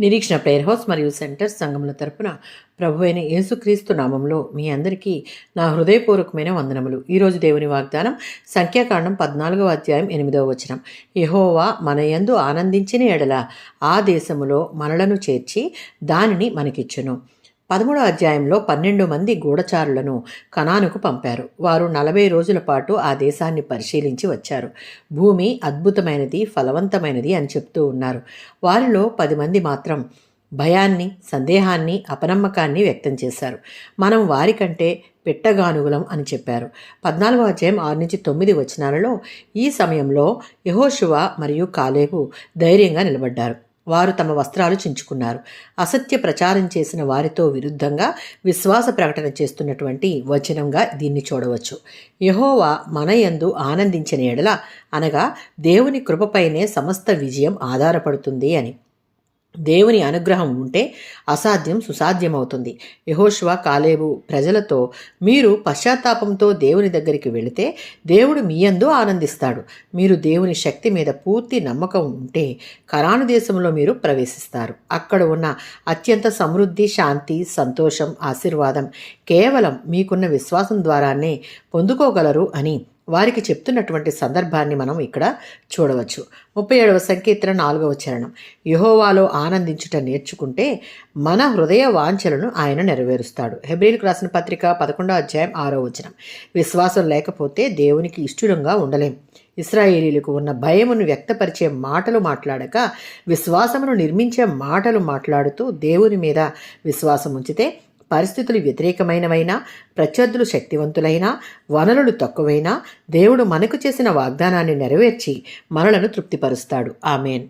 నిరీక్షణ prayer house మరియు centre సంఘముల తరపున ప్రభు అయిన యేసుక్రీస్తు నామంలో మీ అందరికీ నా హృదయపూర్వకమైన వందనములు. ఈరోజు దేవుని వాగ్దానం సంఖ్యాకాండం 14వ అధ్యాయం 8వ వచనం. యెహోవా మన యందు ఆనందించిన ఎడల ఆ దేశములో మనలను చేర్చి దానిని మనకిచ్చును. 13వ అధ్యాయంలో 12 మంది గూఢచారులను కనానుకు పంపారు. వారు 40 రోజుల పాటు ఆ దేశాన్ని పరిశీలించి వచ్చారు. భూమి అద్భుతమైనది, ఫలవంతమైనది అని చెప్తూ ఉన్నారు. వారిలో 10 మంది మాత్రం భయాన్ని, సందేహాన్ని, అపనమ్మకాన్ని వ్యక్తం చేశారు. మనం వారికంటే పెట్టగానుగులం అని చెప్పారు. 14వ అధ్యాయం 6-9 వచనాలలో ఈ సమయంలో యెహోషువ మరియు కాలేబు ధైర్యంగా నిలబడ్డారు. వారు తమ వస్త్రాలు చించుకున్నారు. అసత్య ప్రచారం చేసిన వారితో విరుద్ధంగా విశ్వాస ప్రకటన చేస్తున్నటువంటి వచనంగా దీన్ని చూడవచ్చు. యెహోవా మన యందు ఆనందించిన ఎడల, అనగా దేవుని కృపపైనే సమస్త విజయం ఆధారపడుతుంది అని. దేవుని అనుగ్రహం ఉంటే అసాధ్యం సుసాధ్యమవుతుంది. యెహోషువ కాలేబు ప్రజలతో, మీరు పశ్చాత్తాపంతో దేవుని దగ్గరికి వెళితే దేవుడు మీ యందు ఆనందిస్తాడు. మీరు దేవుని శక్తి మీద పూర్తి నమ్మకం ఉంటే కనాను దేశంలో మీరు ప్రవేశిస్తారు. అక్కడ ఉన్న అత్యంత సమృద్ధి, శాంతి, సంతోషం, ఆశీర్వాదం కేవలం మీకున్న విశ్వాసం ద్వారానే పొందుకోగలరు అని వారికి చెప్తున్నటువంటి సందర్భాన్ని మనం ఇక్కడ చూడవచ్చు. 37వ సంకీర్తన 4వ చరణం. యెహోవాలో ఆనందించుట నేర్చుకుంటే మన హృదయ వాంఛలను ఆయన నెరవేరుస్తాడు. హెబ్రీయులకు రాసిన పత్రిక 11వ అధ్యాయం 6వ వచనం. విశ్వాసం లేకపోతే దేవునికి ఇష్టంగా ఉండలేం. ఇశ్రాయేలీలకు ఉన్న భయమును వ్యక్తపరిచే మాటలు మాట్లాడక విశ్వాసమును నిర్మించే మాటలు మాట్లాడుతూ దేవుని మీద విశ్వాసం ఉంచితే పరిస్థితులు వ్యతిరేకమైనవైనా, ప్రత్యర్థులు శక్తివంతులైనా, వనరులు తక్కువైనా దేవుడు మనకు చేసిన వాగ్దానాన్ని నెరవేర్చి మనలను తృప్తిపరుస్తాడు. ఆమేన్.